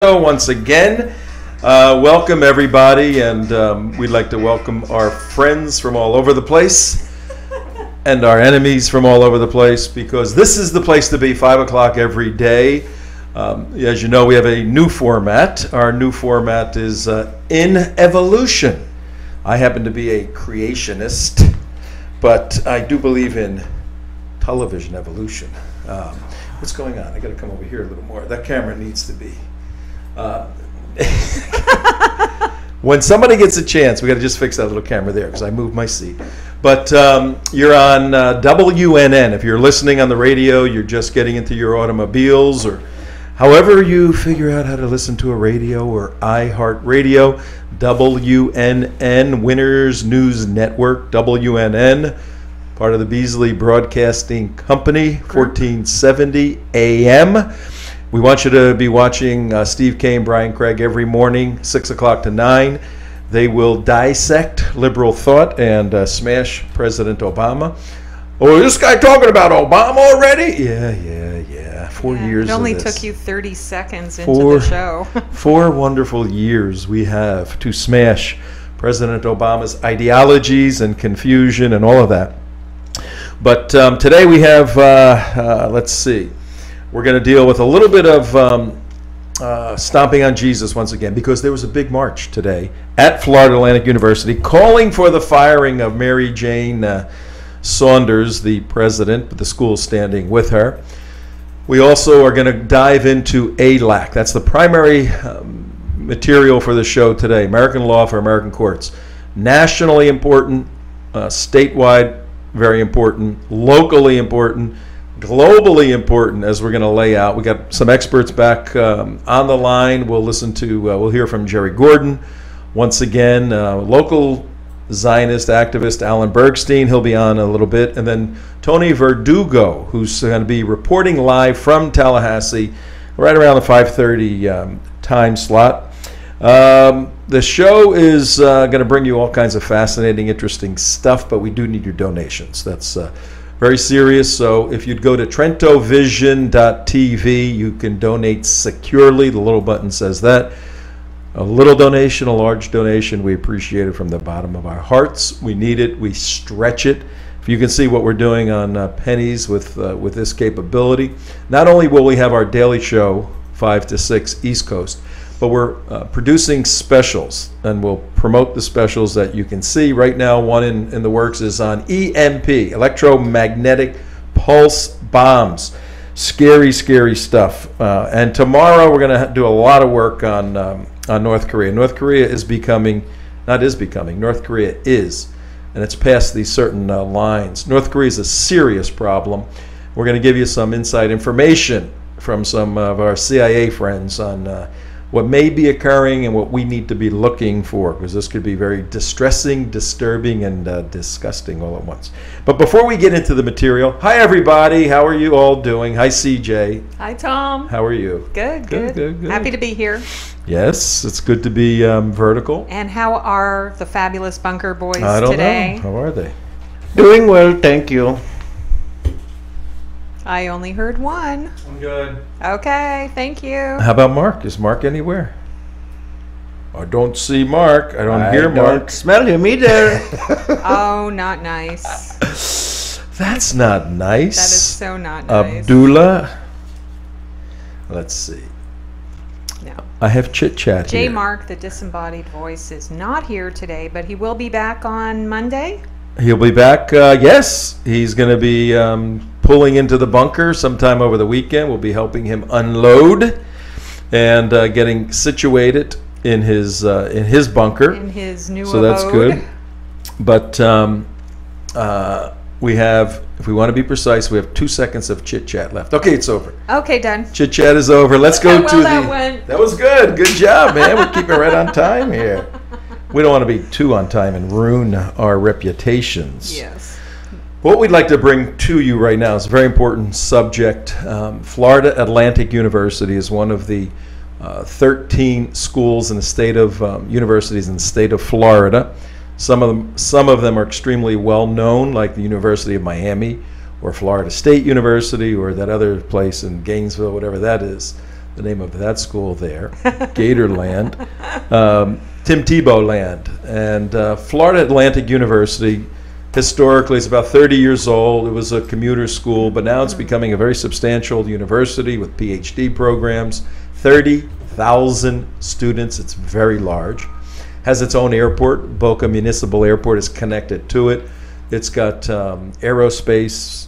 Once again, welcome everybody, and we'd like to welcome our friends from all over the place and our enemies from all over the place, because this is the place to be, 5 o'clock every day. As you know, we have a new format. Our new format is in evolution. I happen to be a creationist, but I do believe in television evolution. What's going on? I got to come over here a little more. That camera needs to be... when somebody gets a chance, we got to just fix that little camera there because I moved my seat. But you're on WNN. If you're listening on the radio, you're just getting into your automobiles, or however you figure out how to listen to a radio, or iHeartRadio, WNN, Winners News Network, WNN, part of the Beasley Broadcasting Company, 1470 AM. We want you to be watching Steve Kane, Brian Craig every morning, 6 o'clock to 9. They will dissect liberal thought and smash President Obama. Oh, this guy talking about Obama already? Yeah. 4 years. It only of this. took you 30 seconds into the show. 4 wonderful years we have to smash President Obama's ideologies and confusion and all of that. But today we have, let's see. We're going to deal with a little bit of stomping on Jesus once again, because there was a big march today at Florida Atlantic University calling for the firing of Mary Jane Saunders, the president, but the school standing with her. We also are going to dive into ALAC. That's the primary material for the show today, American Law for American Courts. Nationally important, statewide very important, locally important, globally important, as we're going to lay out. We got some experts back on the line. We'll listen to, we'll hear from Jerry Gordon once again, local Zionist activist Alan Bergstein. He'll be on a little bit, and then Tony Vedugo, who's going to be reporting live from Tallahassee, right around the 5:30 time slot. The show is going to bring you all kinds of fascinating, interesting stuff, but we do need your donations. That's very serious. So if you'd go to TrentoVision.tv, you can donate securely. The little button says that. A little donation, a large donation, we appreciate it from the bottom of our hearts. We need it. We stretch it. If you can see what we're doing on pennies with this capability, not only will we have our daily show 5 to 6 East Coast, but we're producing specials, and we'll promote the specials that you can see right now. One in the works is on EMP, electromagnetic pulse bombs. Scary, scary stuff. And tomorrow we're going to do a lot of work on North Korea. North Korea is becoming, North Korea is, and it's past these certain lines. North Korea is a serious problem. We're going to give you some inside information from some of our CIA friends on what may be occurring and what we need to be looking for, because this could be very distressing, disturbing, and disgusting all at once. But before we get into the material, hi everybody, how are you all doing? Hi CJ. Hi Tom. How are you? Good. Happy to be here. Yes, it's good to be vertical. And how are the fabulous bunker boys today? I don't know. How are they? Doing well, thank you. I only heard one. I'm good. Okay, thank you. How about Mark? Is Mark anywhere? I don't see Mark. I don't hear Mark. I don't smell him either. Oh, not nice. That's not nice. That is so not nice. Abdullah. Let's see. No. I have chit-chat here. J. Mark, the disembodied voice, is not here today, but he will be back on Monday. He'll be back, yes. He's going to be pulling into the bunker sometime over the weekend. We'll be helping him unload and getting situated in his bunker. In his new so abode. That's good. But we have, if we want to be precise, we have 2 seconds of chit-chat left. Okay, it's over. Okay, done. Chit-chat is over. Let's go to that went. That was good. Good job, man. We're keeping right on time here. We don't want to be too on time and ruin our reputations. Yes. What we'd like to bring to you right now is a very important subject. Florida Atlantic University is one of the 13 schools in the state of universities in the state of Florida. Some of them are extremely well known, like the University of Miami or Florida State University or that other place in Gainesville, whatever that is. the name of that school there, Gatorland, Tim Tebow Land. And Florida Atlantic University, historically, is about 30 years old. It was a commuter school, but now it's becoming a very substantial university with PhD programs, 30,000 students. It's very large. Has its own airport. Boca Municipal Airport is connected to it. It's got aerospace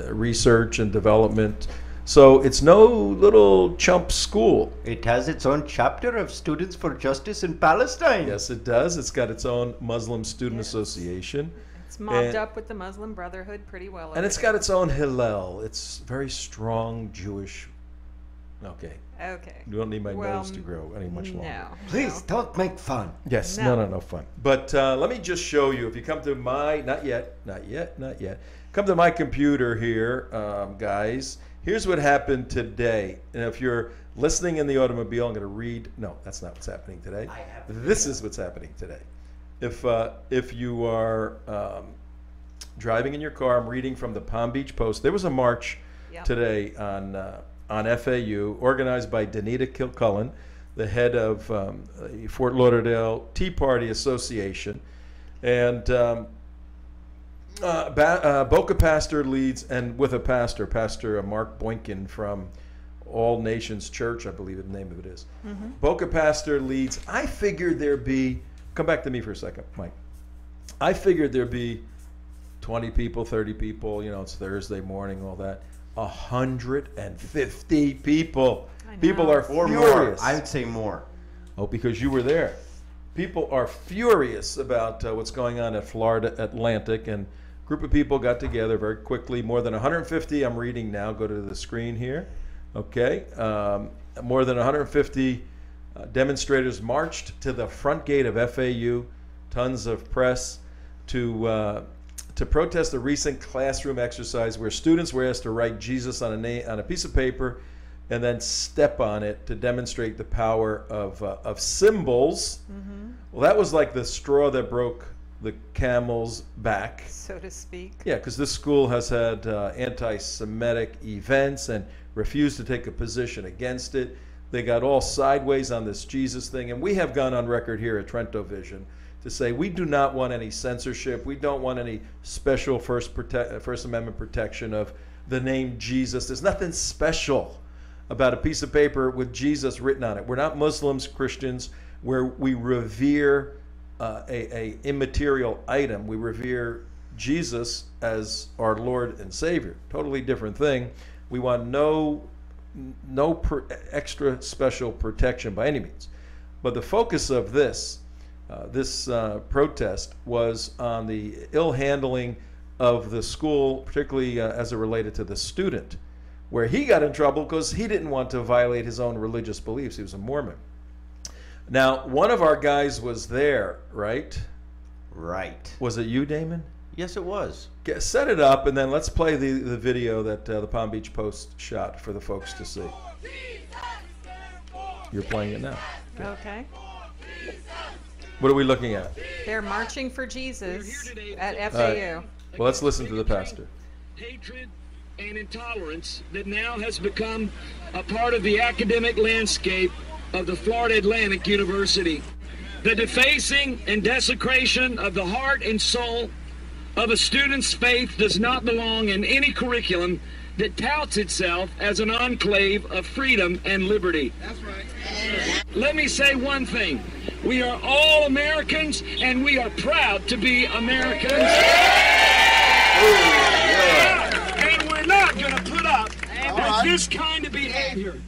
research and development. So it's no little chump school. It has its own chapter of Students for Justice in Palestine. Yes, it does. It's got its own Muslim Student Association. It's mobbed up with the Muslim Brotherhood pretty well. And it's got its own Hillel. It's very strong Jewish. Okay. Okay. You don't need my nose to grow any much longer. No. Please don't make fun. Yes, no fun. But let me just show you. If you come to my, not yet. Come to my computer here, guys. Here's what happened today. And if you're listening in the automobile, I'm going to read. No, that's not what's happening today. This is what's happening today. If you are driving in your car, I'm reading from the Palm Beach Post. There was a march today on FAU, organized by Danita Kilcullen, the head of the Fort Lauderdale Tea Party Association. And Boca Pastor leads, and with a pastor, Pastor Mark Boynton from All Nations Church, I believe the name of it is. Boca Pastor leads. I figured there'd be, come back to me for a second, Mike. I figured there'd be 20 people, 30 people, you know, it's Thursday morning, all that. 150 people. People are furious. I would say more. Oh, because you were there. People are furious about what's going on at Florida Atlantic, and a group of people got together very quickly. More than 150, I'm reading now. Go to the screen here. Okay. More than 150 demonstrators marched to the front gate of FAU. Tons of press to protest a recent classroom exercise where students were asked to write Jesus on a piece of paper and then step on it to demonstrate the power of symbols. Well, that was like the straw that broke the camel's back, so to speak. Yeah, because this school has had anti-Semitic events and refused to take a position against it. They got all sideways on this Jesus thing, and we have gone on record here at TrentoVision to say we do not want any censorship. We don't want any special First Amendment protection of the name Jesus. There's nothing special about a piece of paper with Jesus written on it. We're not Muslims, Christians, where we revere a immaterial item. We revere Jesus as our Lord and Savior. Totally different thing. We want no extra special protection by any means. But the focus of this protest was on the ill handling of the school, particularly as it related to the student, where he got in trouble because he didn't want to violate his own religious beliefs. He was a Mormon. Now, one of our guys was there, right? Right. Was it you, Damon? Yes, it was. Set it up, and then let's play the video that the Palm Beach Post shot for the folks to see. You're playing it now. Okay. What are we looking at? They're marching for Jesus at FAU. Well, let's listen to the pastor. Hatred and intolerance that now has become a part of the academic landscape of the Florida Atlantic University. The defacing and desecration of the heart and soul of a student's faith does not belong in any curriculum that touts itself as an enclave of freedom and liberty. That's right. Let me say one thing. We are all Americans, and we are proud to be Americans. And we're not going to put up with this kind of behavior.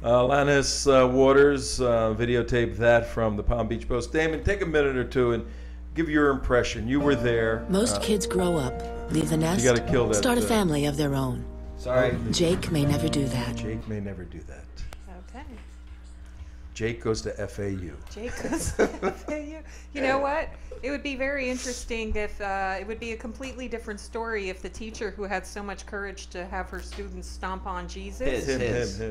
Lannis Waters videotaped that from the Palm Beach Post. Damon, take a minute or two and give your impression. You were there. Most kids grow up, leave the nest, you gotta kill that, start a family of their own. Sorry. Jake may never do that. Jake may never do that. Okay. Jake goes to FAU. Jake goes to FAU. You know what? It would be very interesting if it would be a completely different story if the teacher who had so much courage to have her students stomp on Jesus,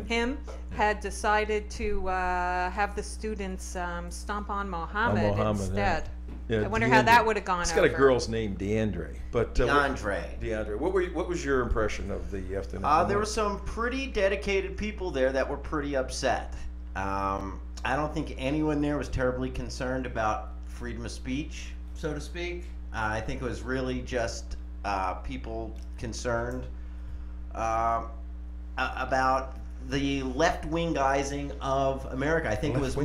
him had decided to have the students stomp on Muhammad instead. Yeah, I wonder how that would have gone It's over. got a girl's name, DeAndre. But DeAndre. What was your impression of the afternoon? There were some pretty dedicated people there that were pretty upset. I don't think anyone there was terribly concerned about freedom of speech, so to speak. I think it was really just people concerned about the left-wingizing of America. I think it was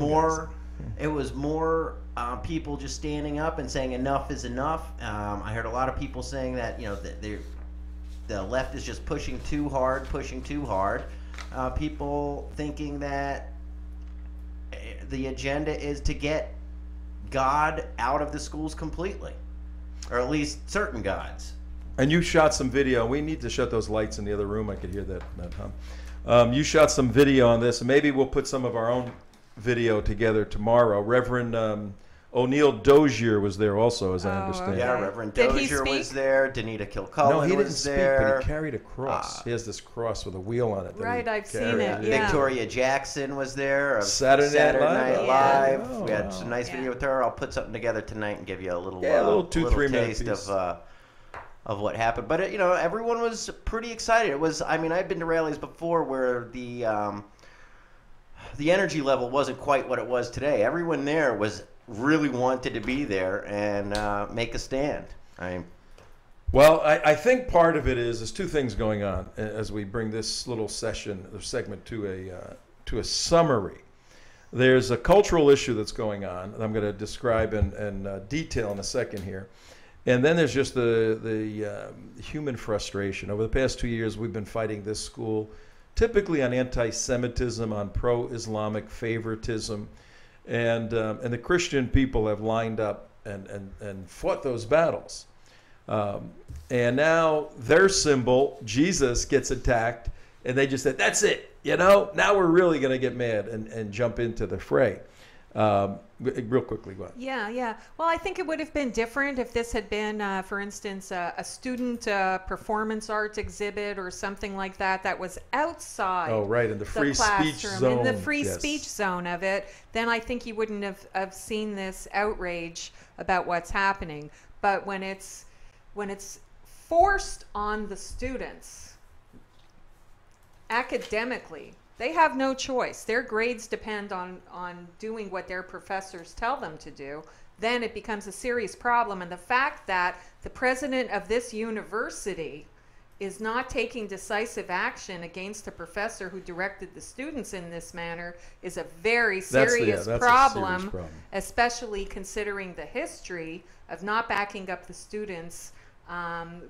more people just standing up and saying enough is enough. I heard a lot of people saying that the left is just pushing too hard. People thinking that the agenda is to get God out of the schools completely, or at least certain gods. And you shot some video. We need to shut those lights in the other room. I could hear that hum. You shot some video on this, and maybe we'll put some of our own video together tomorrow. Reverend O'Neill Dozier was there also, as I understand. Okay. Yeah, Reverend Did he Dozier speak? was there. Danita Kilcullen No, he didn't was speak, there. but he carried a cross. He has this cross with a wheel on it. that Right, he I've seen carried. it, yeah. Victoria Jackson was there. Of Saturday Night Live? Live. Oh, We had wow. some nice video with her. I'll put something together tonight and give you a little, little 2-3 minute taste piece. of what happened. But everyone was pretty excited. It was. I mean, I've been to rallies before where the energy level wasn't quite what it was today. Everyone there was really wanted to be there and make a stand. Well, I think part of it is there's two things going on as we bring this little session or segment to a summary. There's a cultural issue that's going on that I'm going to describe in detail in a second here. And then there's just the human frustration. Over the past 2 years, we've been fighting this school typically on anti-Semitism, on pro-Islamic favoritism. And the Christian people have lined up and fought those battles. And now their symbol, Jesus, gets attacked, and they just said, that's it. Now we're really going to get mad and jump into the fray. Real quickly, go ahead. Yeah. Well, I think it would have been different if this had been, for instance, a student performance arts exhibit or something like that was outside. Oh, right, in the free speech zone. In the free Yes. speech zone of it, then I think you wouldn't have seen this outrage about what's happening. But when it's forced on the students academically, they have no choice. Their grades depend on doing what their professors tell them to do. Then it becomes a serious problem. And the fact that the president of this university is not taking decisive action against the professor who directed the students in this manner is a very serious problem, especially considering the history of not backing up the students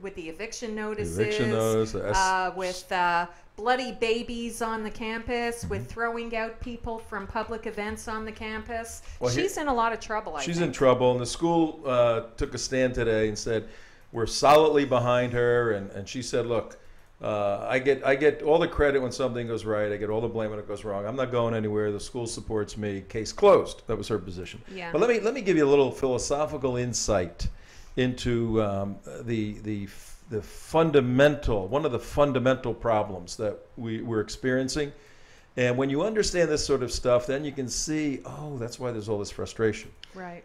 with the eviction notices, with bloody babies on the campus, with throwing out people from public events on the campus. Well, she's in a lot of trouble, I think. She's in trouble, and the school took a stand today and said, we're solidly behind her, and she said, look, I get all the credit when something goes right. I get all the blame when it goes wrong. I'm not going anywhere. The school supports me. Case closed. That was her position. Yeah. But let me give you a little philosophical insight into the fundamental, one of the fundamental problems that we're experiencing. And when you understand this sort of stuff, then you can see, oh, that's why there's all this frustration. Right.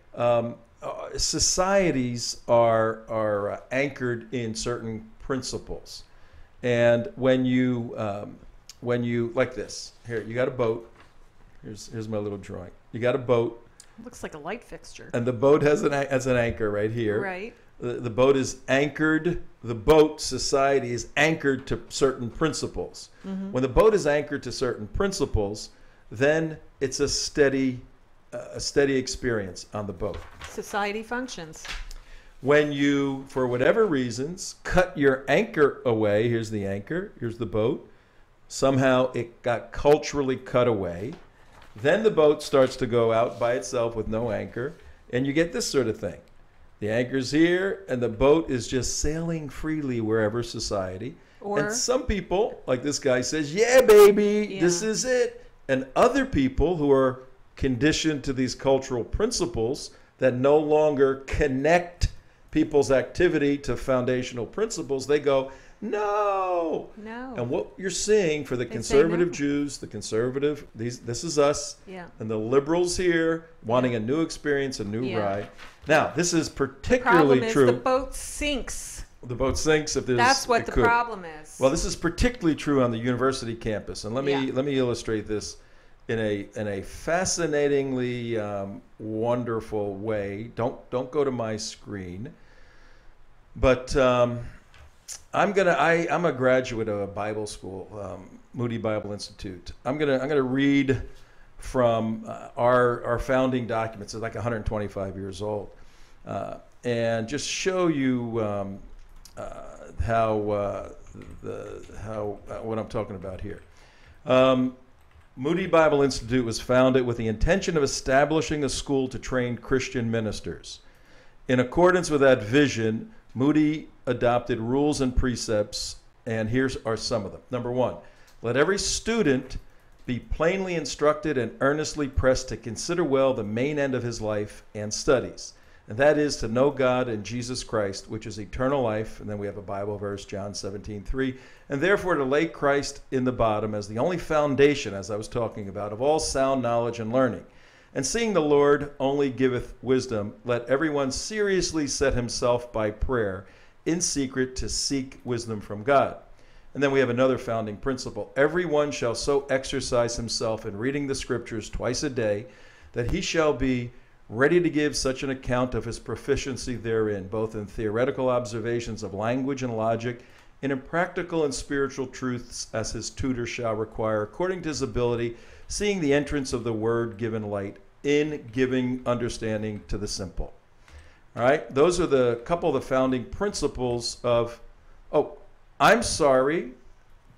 Societies are anchored in certain principles. And when you like this, here, you got a boat. Here's my little drawing. You got a boat. Looks like a light fixture. And the boat has an anchor right here. Right. The boat is anchored. The boat society is anchored to certain principles. Mm-hmm. When the boat is anchored to certain principles, then it's a steady experience on the boat. Society functions. When you, for whatever reasons, cut your anchor away, here's the anchor, here's the boat, somehow it got culturally cut away, then the boat starts to go out by itself with no anchor, and you get this sort of thing. The anchor's here, and the boat is just sailing freely wherever society. And some people, like this guy says, yeah, baby, this is it. And other people who are conditioned to these cultural principles that no longer connect people's activity to foundational principles, they go, no. No. And what you're seeing for the They say conservative no. Jews, the conservative, this is us, Yeah. and the liberals here wanting a new experience, a new Yeah. ride. Now, this is Problem particularly is true. the boat sinks. The boat sinks if there's. That's what it the could. problem is. Well, this is particularly true on the university campus, and let me illustrate this in a fascinatingly wonderful way. Don't go to my screen, but I'm a graduate of a Bible school, Moody Bible Institute. I'm gonna read from our founding documents. It's like 125 years old, and just show you how what I'm talking about here. Moody Bible Institute was founded with the intention of establishing a school to train Christian ministers. In accordance with that vision, Moody adopted rules and precepts, and here are some of them. Number one, let every student be plainly instructed and earnestly pressed to consider well the main end of his life and studies, and that is to know God and Jesus Christ, which is eternal life. And then we have a Bible verse, John 17:3, and therefore to lay Christ in the bottom as the only foundation, as I was talking about, of all sound knowledge and learning. And seeing the Lord only giveth wisdom, let everyone seriously set himself by prayer in secret to seek wisdom from God. And then we have another founding principle. Everyone shall so exercise himself in reading the scriptures twice a day that he shall be ready to give such an account of his proficiency therein, both in theoretical observations of language and logic, and in practical and spiritual truths as his tutor shall require, according to his ability, seeing the entrance of the word given light, in giving understanding to the simple. All right, those are the couple of the founding principles of, I'm sorry,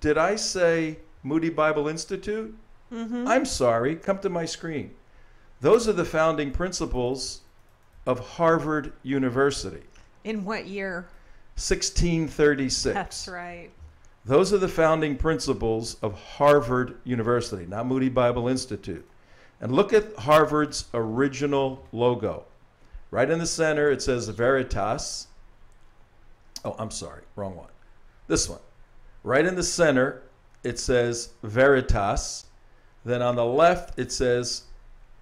did I say Moody Bible Institute? Mm-hmm. I'm sorry, come to my screen. Those are the founding principles of Harvard University. In what year? 1636. That's right. Those are the founding principles of Harvard University, not Moody Bible Institute. And look at Harvard's original logo. Right in the center, it says Veritas. Oh, I'm sorry, wrong one. This one. Right in the center, it says Veritas. Then on the left, it says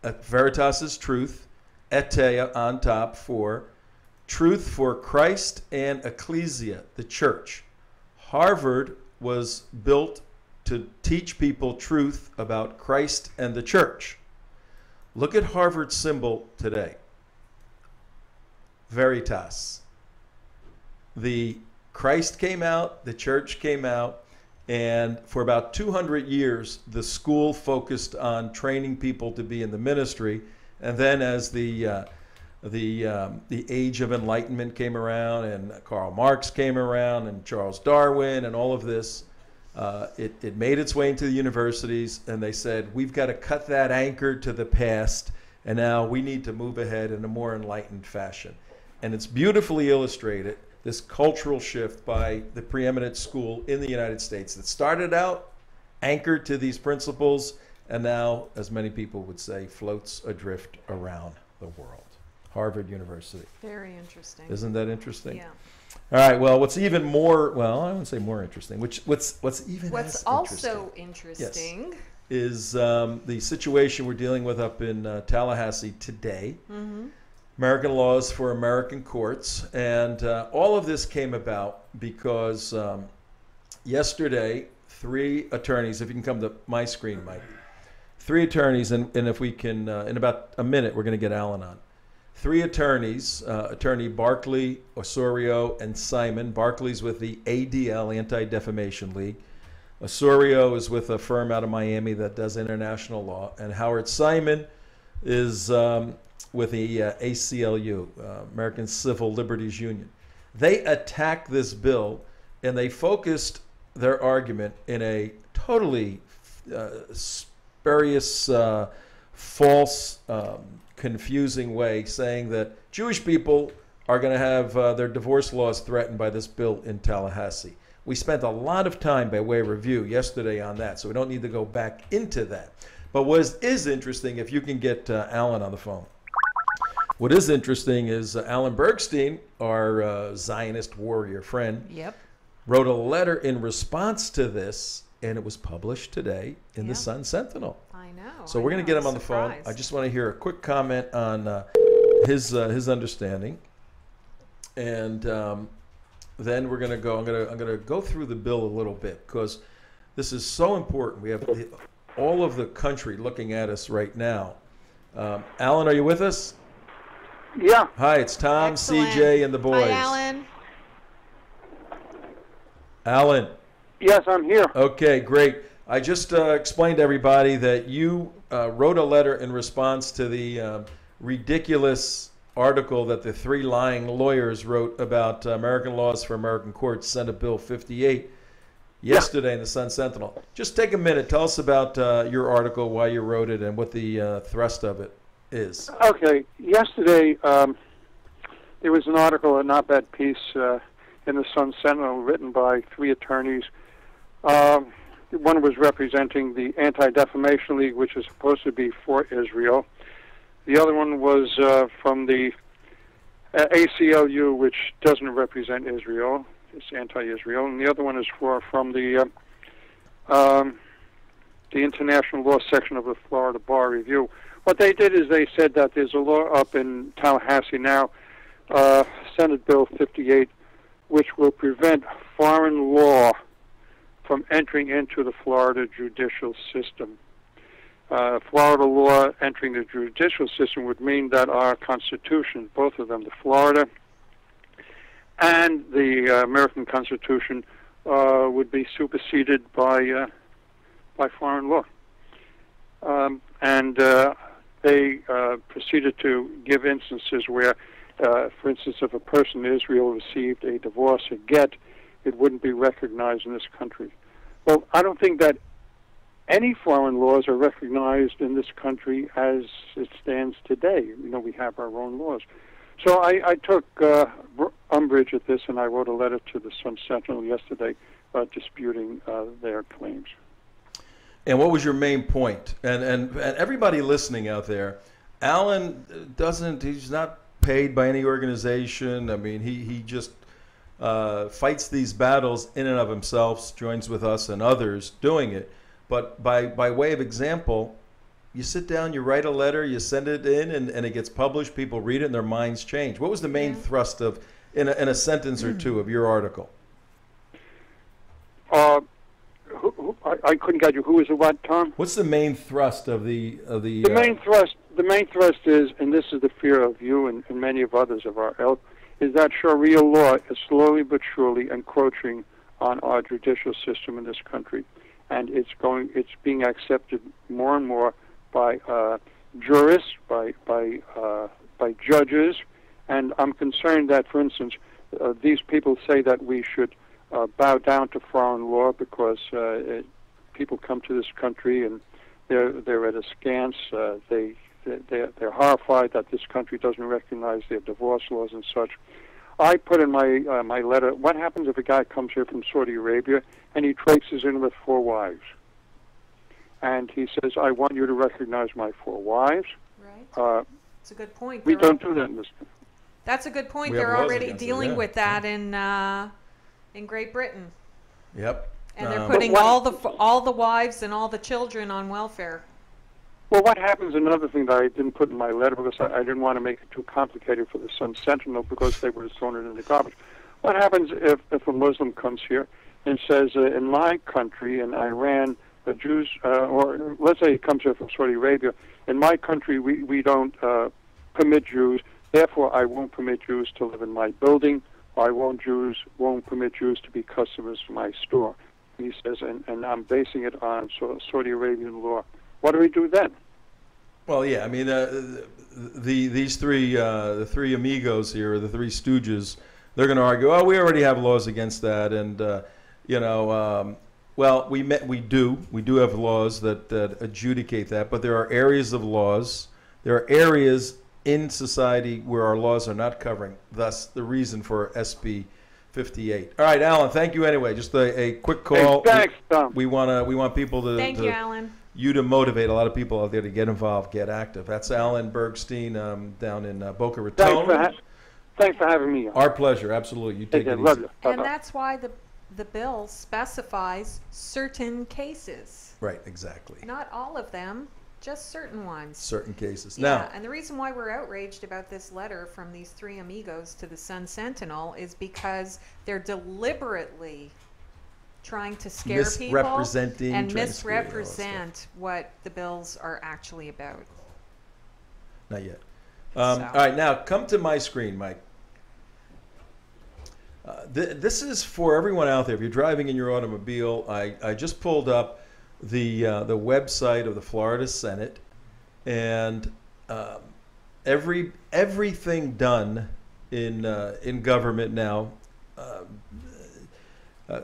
Veritas is truth, ete on top for truth for Christ and ecclesia, the church. Harvard was built to teach people truth about Christ and the church. Look at Harvard's symbol today. Veritas. The Christ came out, the church came out, and for about 200 years, the school focused on training people to be in the ministry. And then as the age of enlightenment came around, and Karl Marx came around, and Charles Darwin, and all of this, it made its way into the universities, and they said, we've got to cut that anchor to the past, and now we need to move ahead in a more enlightened fashion. And it's beautifully illustrated, this cultural shift by the preeminent school in the United States that started out anchored to these principles, and now, as many people would say, floats adrift around the world. Harvard University. Very interesting. Isn't that interesting? Yeah. All right. Well, what's even more, well, I wouldn't say more interesting, what's even What's as also interesting yes, is the situation we're dealing with up in Tallahassee today. Mm-hmm. American laws for American courts. And all of this came about because yesterday, 3 attorneys, if you can come to my screen, Mike, 3 attorneys, and if we can, in about a minute, we're going to get Alan on. 3 attorneys, Attorney Barkley, Osorio, and Simon. Barkley's with the ADL, Anti-Defamation League. Osorio is with a firm out of Miami that does international law. And Howard Simon is with the ACLU, American Civil Liberties Union. They attacked this bill, and they focused their argument in a totally spurious, false, confusing way, saying that Jewish people are going to have their divorce laws threatened by this bill in Tallahassee. We spent a lot of time by way of review yesterday on that, so we don't need to go back into that. But what is interesting, if you can get Alan on the phone, what is interesting is Alan Bergstein, our Zionist warrior friend, Yep. wrote a letter in response to this, and it was published today in the Sun Sentinel. I know. So we're going to get him on the phone. I just want to hear a quick comment on his understanding, and then we're going to go. I'm going to go through the bill a little bit because this is so important. We have all of the country looking at us right now. Alan, are you with us? Yeah. Hi, it's Tom, Excellent. CJ, and the boys. Hi, Alan. Alan. Yes, I'm here. Okay, great. I just explained to everybody that you wrote a letter in response to the ridiculous article that the three lying lawyers wrote about American laws for American courts, Senate Bill 58, yesterday in the Sun Sentinel. Just take a minute. Tell us about your article, why you wrote it, and what the thrust of it is. Okay. Yesterday, there was an article, an op-ed piece in the Sun Sentinel written by three attorneys. One was representing the Anti-Defamation League, which is supposed to be for Israel. The other one was from the ACLU, which doesn't represent Israel. It's anti-Israel. And the other one is from the International Law section of the Florida Bar Review. What they did is they said that there's a law up in Tallahassee now, Senate Bill 58, which will prevent foreign law from entering into the Florida judicial system. Florida law entering the judicial system would mean that our Constitution, both of them, the Florida and the American Constitution, would be superseded by foreign law. And they proceeded to give instances where, for instance, if a person in Israel received a divorce or get, it wouldn't be recognized in this country. Well, I don't think that any foreign laws are recognized in this country as it stands today. You know, we have our own laws. So I took umbrage at this, and I wrote a letter to the Sun Sentinel yesterday disputing their claims. And what was your main point? And everybody listening out there, Alan he's not paid by any organization. I mean, he just fights these battles in and of himself, joins with us and others doing it. But by way of example, you sit down, you write a letter, you send it in, and it gets published. People read it, and their minds change. What was the main thrust of, in a sentence or two, of your article? I couldn't get you. Who is the what, Tom? What's the main thrust of the main thrust? The main thrust is, and this is the fear of you and many of others of our ilk, is that Sharia law is slowly but surely encroaching on our judicial system in this country, and it's being accepted more and more by jurists, by judges, and I'm concerned that, for instance, these people say that we should bow down to foreign law because people come to this country and they're at askance. They're horrified that this country doesn't recognize their divorce laws and such. I put in my letter, what happens if a guy comes here from Saudi Arabia and he traipses in with 4 wives? And he says, I want you to recognize my 4 wives. Right. It's a good point. We don't do that in this country. That's a good point. We have They're laws already against it, dealing yeah. with that in Great Britain. Yep. And they're putting all the wives and all the children on welfare. Well, what happens, another thing that I didn't put in my letter because I didn't want to make it too complicated for the Sun Sentinel because they would have thrown it in the garbage. What happens if a Muslim comes here and says, in my country, in Iran, the Jews, or let's say he comes here from Saudi Arabia, in my country we don't permit Jews, therefore I won't permit Jews to live in my building, or I won't permit Jews to be customers for my store. He says, and I'm basing it on Saudi Arabian law. What do we do then? Well, yeah, I mean, the three amigos here, the 3 stooges, they're going to argue, oh, we already have laws against that, and well, we do have laws that adjudicate that, but there are areas of laws, there are areas in society where our laws are not covering. Thus, the reason for SB 58. All right, Alan, thank you anyway. Just a quick call. Hey, thanks, Tom. We want people to Thank you, Alan. You to motivate a lot of people out there to get involved, get active. That's Alan Bergstein down in Boca Raton. Thanks for having me on. Our pleasure, absolutely. You take it easy. Love you. And Bye-bye. that's why the bill specifies certain cases. Right, exactly. Not all of them, just certain ones. Certain cases. Yeah, Now, and the reason why we're outraged about this letter from these three amigos to the Sun Sentinel is because they're deliberately trying to scare people Misrepresenting, and trying to scare you, all that misrepresent what the bills are actually about. not yet. So. All right, now come to my screen, Mike. This is for everyone out there. If you're driving in your automobile, I just pulled up the website of the Florida Senate, and everything done in government now,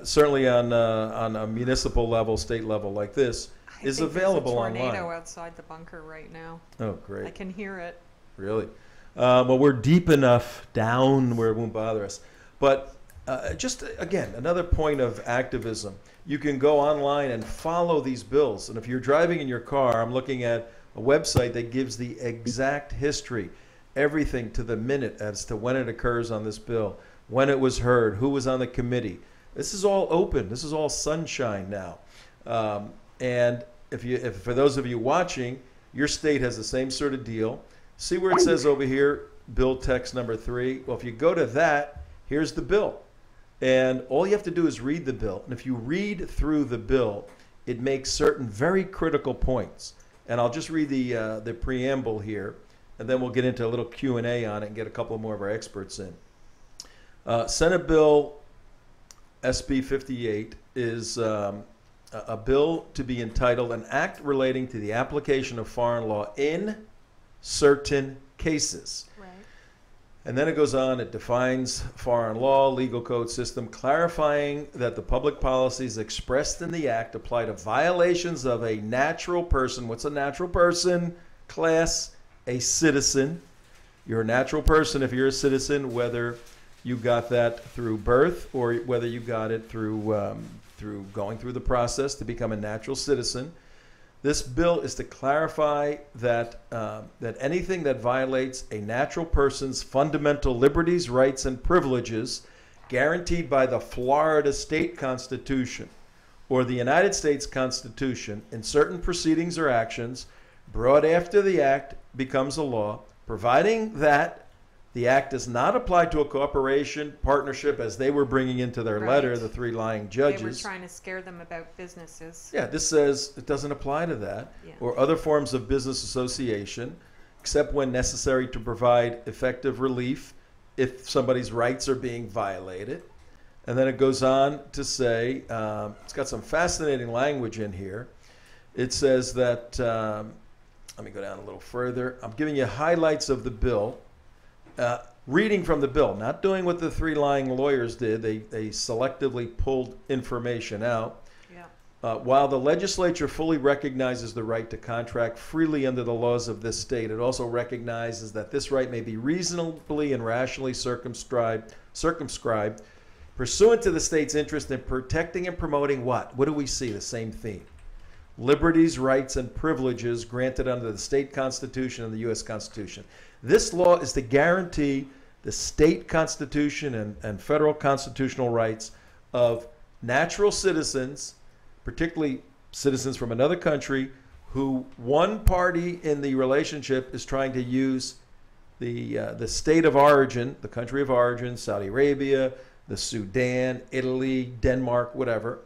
certainly on a municipal level, state level like this, is available online. There's a tornado outside the bunker right now. Oh, great! I can hear it. Really? Well, we're deep enough down where it won't bother us. But just, again, another point of activism. You can go online and follow these bills. And if you're driving in your car, I'm looking at a website that gives the exact history, everything to the minute as to when it occurs on this bill, when it was heard, who was on the committee. This is all open. This is all sunshine now. And if for those of you watching, your state has the same sort of deal. See where it says over here, bill text number 3? Well, if you go to that, here's the bill. And all you have to do is read the bill. And if you read through the bill, it makes certain very critical points. And I'll just read the preamble here, and then we'll get into a little Q&A on it and get a couple more of our experts in. Senate Bill SB 58 is a bill to be entitled An Act Relating to the Application of Foreign Law in Certain Cases. Right. And then it goes on, it defines foreign law, legal code system, clarifying that the public policies expressed in the act apply to violations of a natural person. What's a natural person? Class, a citizen. You're a natural person if you're a citizen, whether you got that through birth or whether you got it through going through the process to become a natural citizen. This bill is to clarify that that anything that violates a natural person's fundamental liberties, rights, and privileges guaranteed by the Florida State Constitution or the United States Constitution in certain proceedings or actions brought after the act becomes a law, providing that the act does not apply to a corporation, partnership, as they were bringing into their letter, the three lying judges. They were trying to scare them about businesses. Yeah, this says it doesn't apply to that, or other forms of business association, except when necessary to provide effective relief if somebody's rights are being violated. And then it goes on to say, it's got some fascinating language in here. It says that, let me go down a little further. I'm giving you highlights of the bill. Reading from the bill, not doing what the three lying lawyers did. They selectively pulled information out. Yeah. While the legislature fully recognizes the right to contract freely under the laws of this state, it also recognizes that this right may be reasonably and rationally circumscribed pursuant to the state's interest in protecting and promoting what? What do we see? The same theme. Liberties, rights, and privileges granted under the state constitution and the U.S. Constitution. This law is to guarantee the state constitution and federal constitutional rights of natural citizens, particularly citizens from another country, who one party in the relationship is trying to use the state of origin, the country of origin, Saudi Arabia, the Sudan, Italy, Denmark, whatever,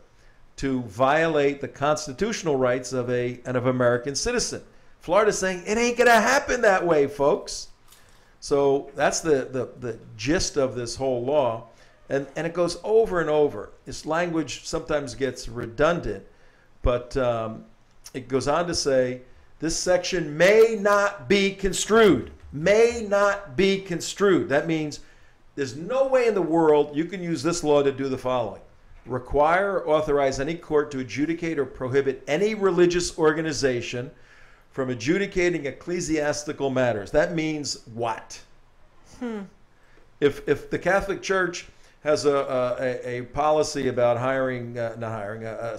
to violate the constitutional rights of an American citizen. Florida's saying it ain't gonna happen that way, folks. So that's the gist of this whole law, and it goes over and over. This language sometimes gets redundant, but it goes on to say this section may not be construed. May not be construed. That means there's no way in the world you can use this law to do the following: require or authorize any court to adjudicate or prohibit any religious organization from adjudicating ecclesiastical matters. That means what? If the Catholic Church has a policy about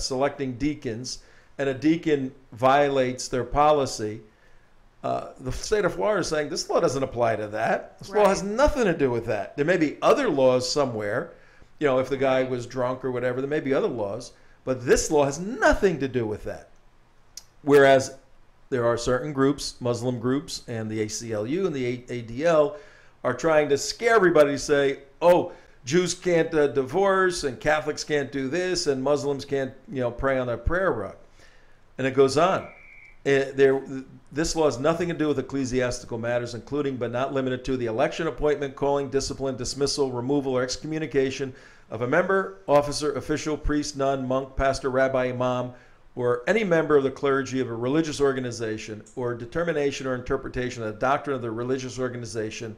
selecting deacons, and a deacon violates their policy, the state of Florida is saying this law doesn't apply to that. This law has nothing to do with that. There may be other laws somewhere you know, if the guy was drunk or whatever. There may be other laws, but this law has nothing to do with that. Whereas there are certain groups, Muslim groups, and the ACLU and the ADL are trying to scare everybody to say, oh, Jews can't divorce, and Catholics can't do this, and Muslims can't, you know, pray on their prayer rug. And it goes on. This law has nothing to do with ecclesiastical matters, including but not limited to the election, appointment, calling, discipline, dismissal, removal, or excommunication of a member, officer, official, priest, nun, monk, pastor, rabbi, imam, or any member of the clergy of a religious organization, or determination or interpretation of the doctrine of the religious organization,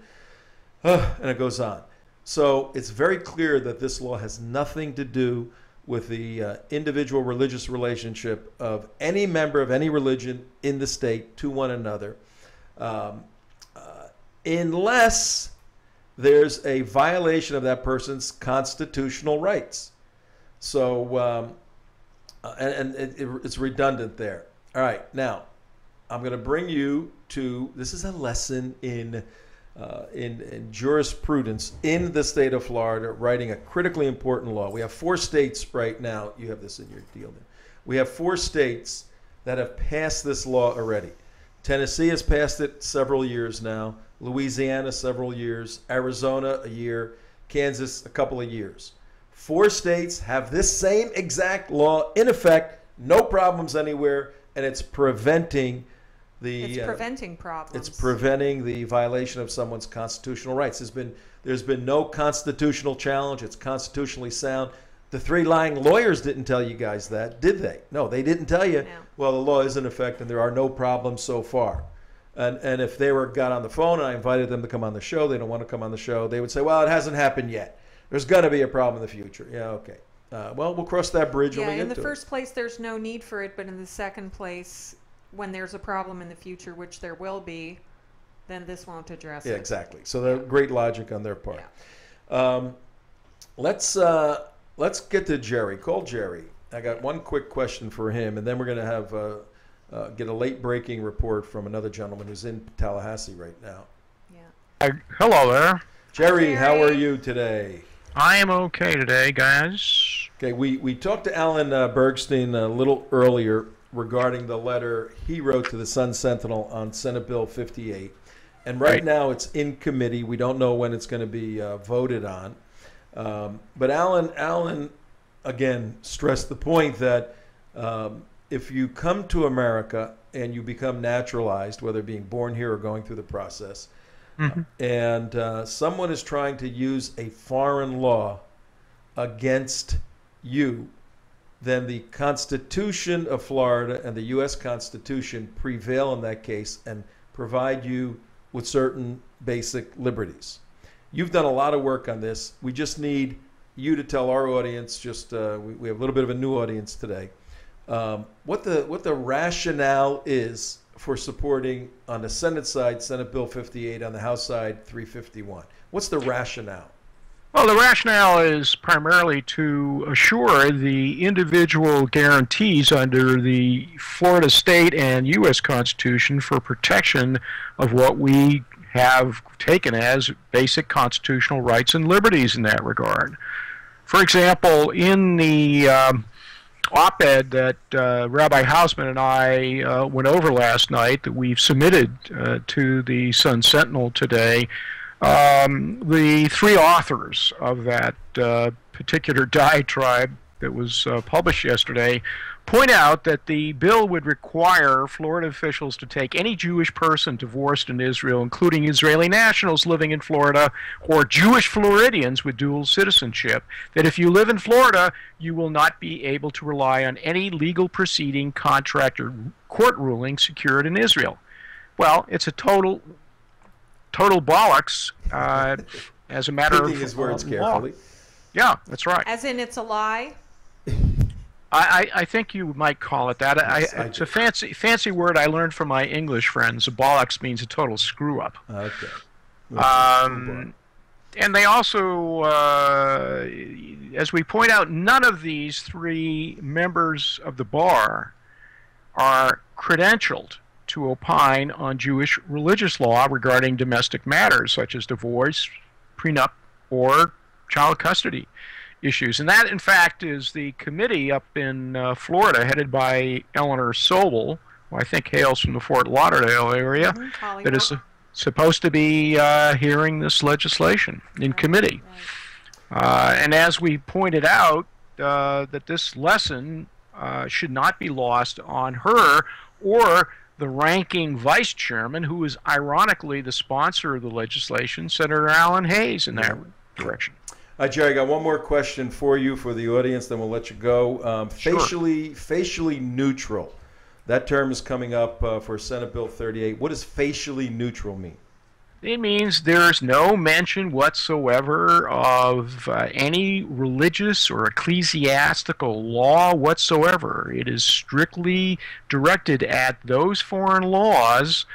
and it goes on. So it's very clear that this law has nothing to do with the individual religious relationship of any member of any religion in the state to one another, unless there's a violation of that person's constitutional rights. So, it's redundant there. All right, now I'm going to bring you to, this is a lesson in jurisprudence in the state of Florida, writing a critically important law. We have 4 states right now. You have this in your deal. We have 4 states that have passed this law already. Tennessee has passed it several years now. Louisiana, several years. Arizona, a year. Kansas, a couple of years. 4 states have this same exact law in effect, no problems anywhere, and it's preventing it's preventing problems. It's preventing the violation of someone's constitutional rights. There's been no constitutional challenge. It's constitutionally sound. The 3 lying lawyers didn't tell you guys that, did they? No, they didn't tell you. No. Well, the law is in effect, and there are no problems so far. And if they got on the phone and I invited them to come on the show, they don't want to come on the show, they would say, well, it hasn't happened yet. There's going to be a problem in the future. Yeah, okay. Well, we'll cross that bridge when we get to it. In the first place, there's no need for it, but in the second place, when there's a problem in the future, which there will be, then this won't address it. Yeah, exactly. So there's great logic on their part. Yeah. Let's get to Jerry. Call Jerry. I got one quick question for him, and then we're going to have get a late-breaking report from another gentleman who's in Tallahassee right now. Yeah. Hello there. Jerry, how are you today? I am okay today, guys. Okay, we talked to Alan Bergstein a little earlier regarding the letter he wrote to the Sun Sentinel on Senate Bill 58. And right now it's in committee. We don't know when it's going to be voted on. But Alan, again, stressed the point that if you come to America and you become naturalized, whether being born here or going through the process, and someone is trying to use a foreign law against you, then the Constitution of Florida and the U.S. Constitution prevail in that case and provide you with certain basic liberties. You've done a lot of work on this. We just need you to tell our audience, we have a little bit of a new audience today, what the rationale is for supporting, on the Senate side, Senate Bill 58, on the House side, 351. What's the rationale? Well, the rationale is primarily to assure the individual guarantees under the Florida state and U.S. Constitution for protection of what we have taken as basic constitutional rights and liberties in that regard. For example, in the op-ed that Rabbi Hausman and I went over last night that we've submitted to the Sun Sentinel today, the 3 authors of that particular diatribe that was published yesterday point out that the bill would require Florida officials to take any Jewish person divorced in Israel, including Israeli nationals living in Florida or Jewish Floridians with dual citizenship, that if you live in Florida, you will not be able to rely on any legal proceeding, contract, or court ruling secured in Israel. Well, it's a total bollocks as a matter of his words law. Carefully. Yeah, that's right. As in, it's a lie? I think you might call it that. It's a fancy word I learned from my English friends. Bollocks means a total screw-up. Okay. And they also, as we point out, none of these 3 members of the bar are credentialed to opine on Jewish religious law regarding domestic matters such as divorce, prenup, or child custody. issues. And that, in fact, is the committee up in Florida, headed by Eleanor Sobel, who I think hails from the Fort Lauderdale area, that is supposed to be hearing this legislation in committee. And as we pointed out, that this lesson should not be lost on her or the ranking vice chairman, who is ironically the sponsor of the legislation, Senator Alan Hayes, in that direction. Jerry, I got one more question for you, for the audience, then we'll let you go. Sure. Facially neutral. That term is coming up for Senate Bill 38. What does facially neutral mean? It means there's no mention whatsoever of any religious or ecclesiastical law whatsoever. It is strictly directed at those foreign laws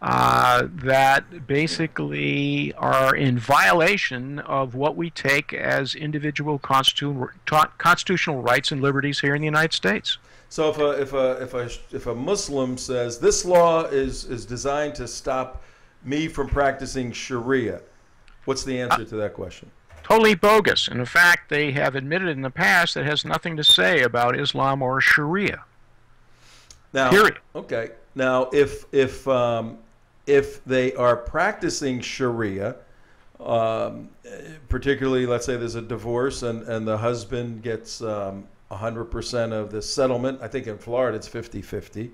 that basically are in violation of what we take as individual constitutional rights and liberties here in the United States. So if a Muslim says this law is designed to stop me from practicing Sharia, what's the answer to that question? Totally bogus. And in fact, they have admitted in the past that it has nothing to say about Islam or Sharia. Now, period. Okay. Now, if they are practicing Sharia, particularly, let's say there's a divorce and the husband gets 100% of the settlement. I think in Florida it's 50-50.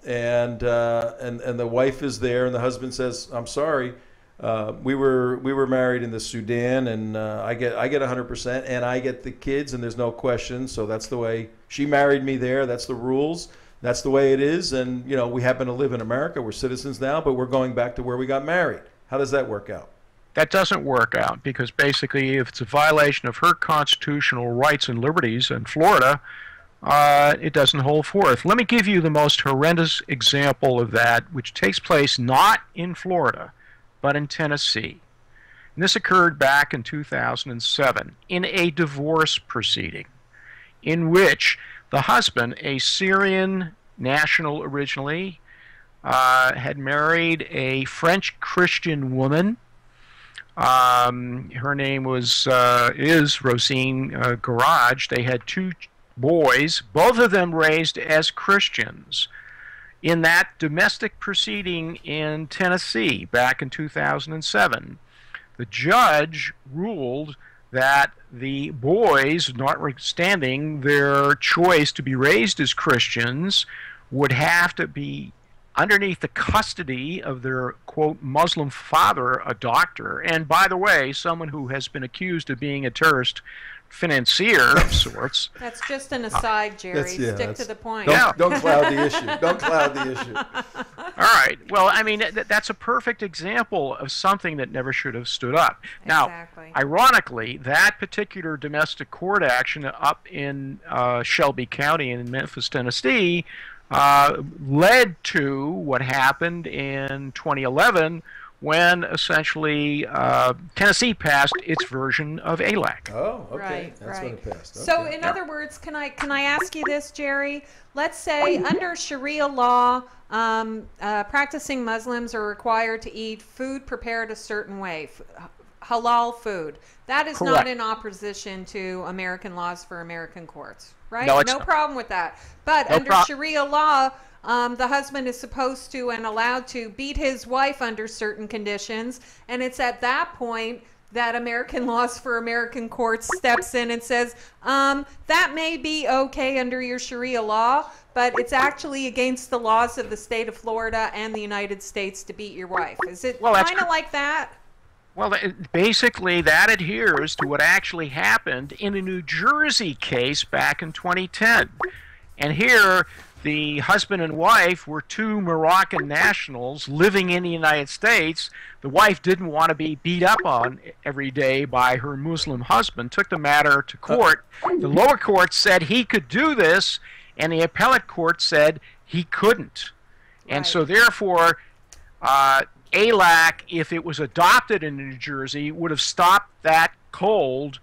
And the wife is there, and the husband says, "I'm sorry, we were married in the Sudan, and I get 100%, and I get the kids, and there's no question. So that's the way she married me there. That's the rules. That's the way it is. And we happen to live in America. We're citizens now, but we're going back to where we got married. How does that work out?" That doesn't work out, because basically, if it's a violation of her constitutional rights and liberties in Florida, it doesn't hold forth. Let me give you the most horrendous example of that, which takes place not in Florida, but in Tennessee. And this occurred back in 2007 in a divorce proceeding in which the husband, a Syrian national originally, had married a French Christian woman. Her name is Rosine Garage. They had two boys, both of them raised as Christians. In that domestic proceeding in Tennessee back in 2007, the judge ruled that the boys, notwithstanding their choice to be raised as Christians, would have to be underneath the custody of their, quote, Muslim father, a doctor, and by the way, someone who has been accused of being a terrorist financier of sorts. That's just an aside, Jerry. Stick to the point. Don't cloud the issue. Don't cloud the issue. All right. Well, I mean, that's a perfect example of something that never should have stood up. Exactly. Now, ironically, that particular domestic court action up in Shelby County in Memphis, Tennessee, led to what happened in 2011 when essentially Tennessee passed its version of ALAC. Oh, okay. Right, That's when it passed. Okay. So in other words, can I ask you this, Jerry? Let's say under Sharia law, practicing Muslims are required to eat food prepared a certain way, halal food. That is not in opposition to American laws for American courts, right? No, it's no problem with that. But under Sharia law, the husband is supposed to and allowed to beat his wife under certain conditions, and it's at that point that American laws for American courts steps in and says, that may be okay under your Sharia law, but it's actually against the laws of the state of Florida and the United States to beat your wife. Is it kind of like that? Well, basically, that adheres to what actually happened in a New Jersey case back in 2010. And here, the husband and wife were two Moroccan nationals living in the United States. The wife didn't want to be beat up on every day by her Muslim husband, took the matter to court. The lower court said he could do this, and the appellate court said he couldn't. And so, therefore, ALAC, if it was adopted in New Jersey, would have stopped that cold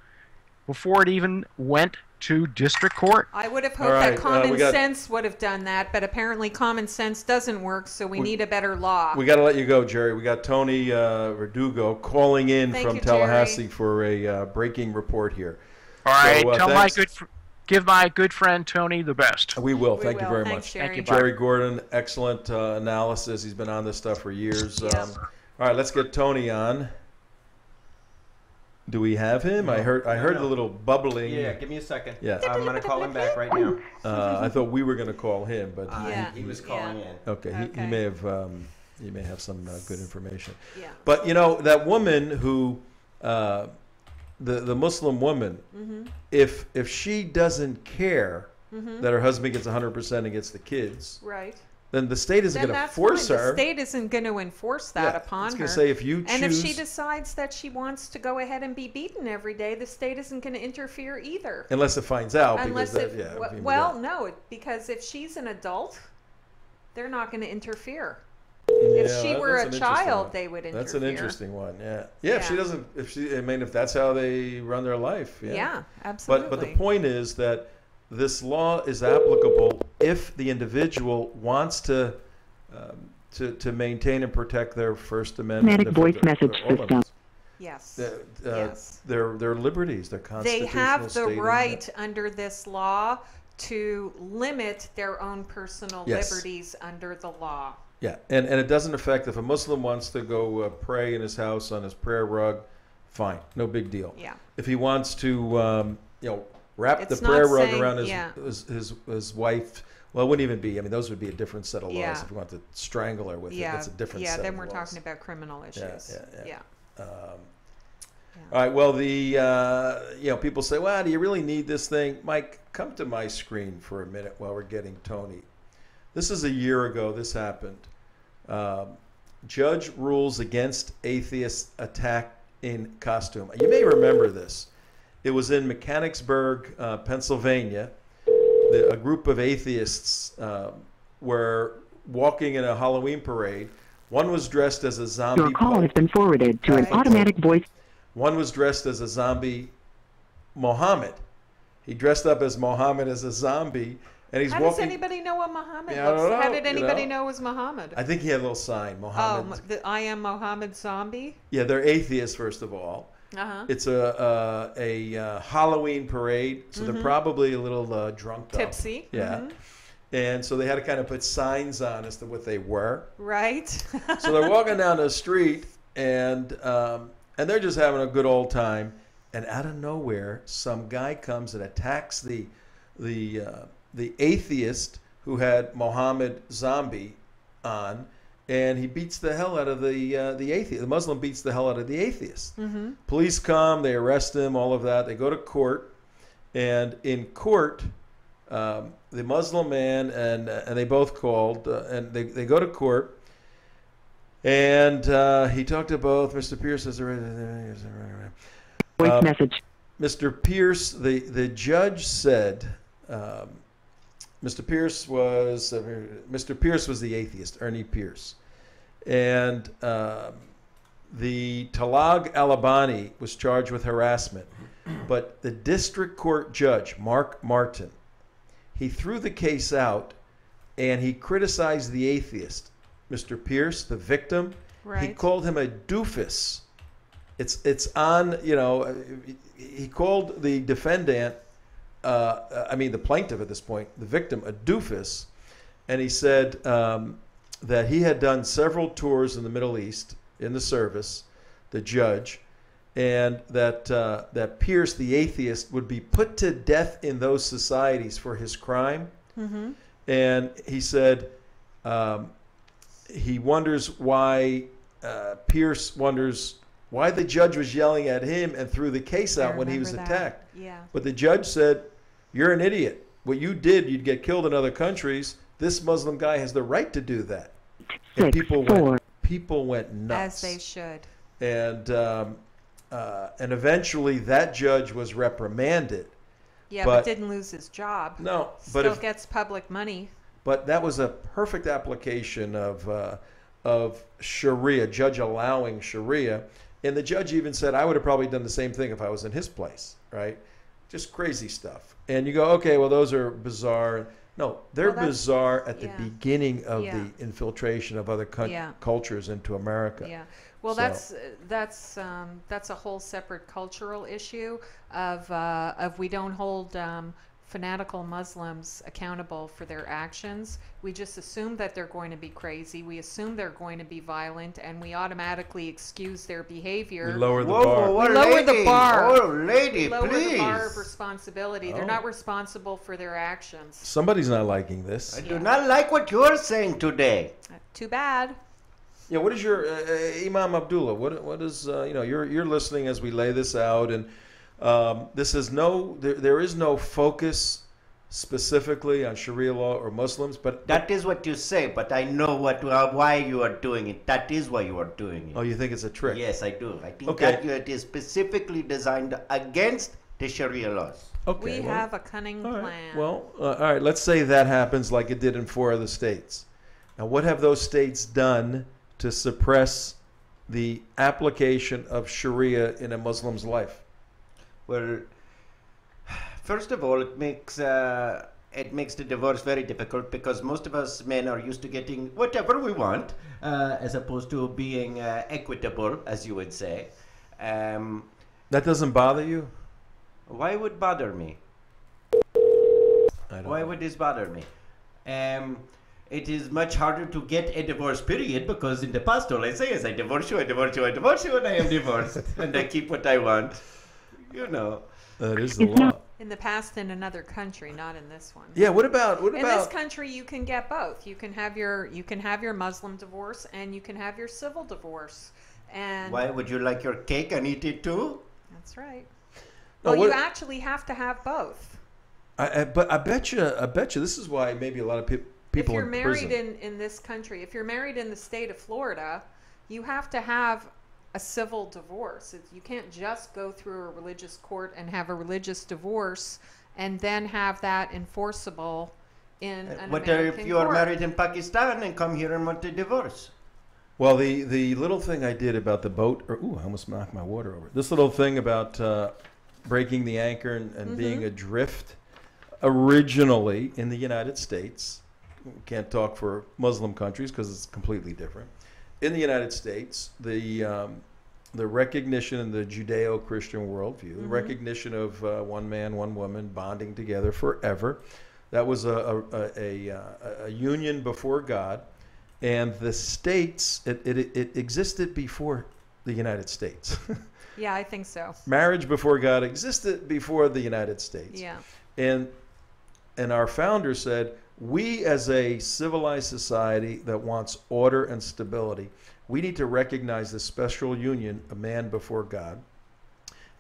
before it even went to district court. I would have hoped that common sense would have done that, but apparently common sense doesn't work, so we need a better law. We got to let you go, Jerry. We got Tony Vedugo calling in from Tallahassee for a breaking report here. All right. So, Tell thanks. give my good friend Tony the best. We will. We Thank you will. very Thanks, much. Jerry. Thank you. Jerry Gordon, excellent analysis. He's been on this stuff for years. Yep. All right, let's get Tony on. Do we have him? I heard No. the little bubbling. Yeah, give me a second. Yeah. I'm going to call him back right now. I thought we were going to call him, but Yeah. He was calling in. okay, Okay. He may have some good information. Yeah. But that woman who, the Muslim woman, if she doesn't care that her husband gets 100% and gets the kids, Right. then the state isn't Then going to that's force fine. her. The state isn't going to enforce that upon it's her. going to say if you choose. And if she decides that she wants to go ahead and be beaten every day, the state isn't going to interfere either. Unless it finds out. Unless because it, that, yeah, well, no, because if she's an adult, they're not going to interfere. Yeah, If she were that's a an interesting child, one. they would interfere. That's an interesting one. Yeah. Yeah. If she Yeah. doesn't, if that's how they run their life. Yeah. Yeah, absolutely. But the point is that this law is applicable if the individual wants to maintain and protect their First Amendment. Automatic voice message system. Yes. Yes. Their liberties, their constitutional They have the stated- right under this law to limit their own personal Yes. liberties under the law. Yeah, and it doesn't affect if a Muslim wants to go pray in his house on his prayer rug, fine, no big deal. Yeah. If he wants to, wrap It's the prayer not rug saying- around yeah. his wife, well, it wouldn't even be. I mean, those would be a different set of laws. Yeah. If you want to strangle her with it, that's a different set then of we're laws. talking about criminal issues. Yeah. All right. Well, people say, "Well, do you really need this thing?" Mike, come to my screen for a minute while we're getting Tony. This is a year ago. This happened. Judge rules against atheist attack in costume. You may remember this. It was in Mechanicsburg, Pennsylvania. A group of atheists were walking in a Halloween parade. One was dressed as a zombie. Your call has been forwarded to an Right. automatic voice. One was dressed as a zombie Mohammed. He dressed up as Mohammed as a zombie, and he's How walking. does anybody know what Muhammad Yeah, I looks don't like? How know, did anybody know it was Muhammad? I think he had a little sign, Mohammed. The I am Mohammed zombie? Yeah, they're atheists first of all. Uh-huh. It's a Halloween parade, so they're probably a little drunk up. Tipsy. Yeah. Mhm. And so they had to kind of put signs on as to what they were. Right. So they're walking down the street, and they're just having a good old time. And out of nowhere, some guy comes and attacks the atheist who had Mohammed Zombie on, and he beats the hell out of the atheist. The Muslim beats the hell out of the atheist. Mm-hmm. Police come, they arrest him, all of that. They go to court, and in court, the Muslim man and they both called, and they go to court, and he talked to both. Mr. Pierce has Voice message. Mr. Pierce, the judge said, Mr. Pierce was the atheist, Ernie Pierce, and the Talag Alabani was charged with harassment, but the district court judge, Mark Martin, he threw the case out, and he criticized the atheist, Mr. Pierce, the victim. Right. He called him a doofus. It's on, he called the defendant, the plaintiff at this point, the victim, a doofus, and he said that he had done several tours in the Middle East in the service, the judge, and that Pierce, the atheist, would be put to death in those societies for his crime. Mm-hmm. And he said he wonders why Pierce wonders why the judge was yelling at him and threw the case out when he was remember that. attacked. Yeah. But the judge said, "You're an idiot. What you did, you'd get killed in other countries. This Muslim guy has the right to do that." And 6, 4. people went nuts. As they should. And eventually that judge was reprimanded. Yeah, But- but didn't lose his job. No, but Still if, gets public money. but that was a perfect application of Sharia, judge allowing Sharia. And the judge even said, I would have probably done the same thing if I was in his place, right? Just crazy stuff. And you go, okay, well, those are bizarre. No, they're Well, that's- bizarre at the yeah. beginning of Yeah. the infiltration of other Yeah. cultures into America. Yeah, well, So- that's a whole separate cultural issue of we don't hold fanatical Muslims accountable for their actions. We just assume that they're going to be crazy. We assume they're going to be violent, and we automatically excuse their behavior. We lower the Whoa, bar. whoa, whoa, We lower the lady. bar. Oh, lady, We lower please. the bar of responsibility. They're Oh. not responsible for their actions. Somebody's not liking this. I do not like what you're saying today. Too bad. Yeah, what is your Imam Abdullah? What is you're listening as we lay this out, and this is there is no focus specifically on Sharia law or Muslims, but That is what you say, but I know why you are doing it. That is why you are doing it. oh, you think it's a trick? Yes, I do. I think Okay. that it is specifically designed against the Sharia laws. Okay. We well, have a cunning all right. plan. Well, all right. Let's say that happens like it did in 4 other states. Now, what have those states done to suppress the application of Sharia in a Muslim's life? Well, first of all, it makes the divorce very difficult because most of us men are used to getting whatever we want, as opposed to being equitable, as you would say. That doesn't bother you? Why would bother me? I don't Why know. would this bother me? It is much harder to get a divorce, period, because in the past all I say is I divorce you, I divorce you, I divorce you, and I am divorced. And I keep what I want. You know. That is the law. In the past, in another country, not in this one. Yeah. What about? In this country, you can get both. You can have your Muslim divorce, and you can have your civil divorce. And Why would you like your cake and eat it too? that's right. No, Well, what- you actually have to have both. But I bet you, this is why maybe a lot of people If you're in married prison. in this country, if you're married in the state of Florida, you have to have a civil divorce. You can't just go through a religious court and have a religious divorce and then have that enforceable in an What American if you are court. married in Pakistan and come here and want a divorce? Well, the little thing I did about the boat, I almost knocked my water over. This little thing about breaking the anchor and being adrift, originally in the United States, can't talk for Muslim countries because it's completely different. In the United States, the recognition in the Judeo-Christian worldview, the recognition of one man, one woman bonding together forever, that was a union before God, and the states it existed before the United States. Yeah, I think so. Marriage before God existed before the United States. Yeah. And our founder said, we as a civilized society that wants order and stability, we need to recognize this special union, a man before God,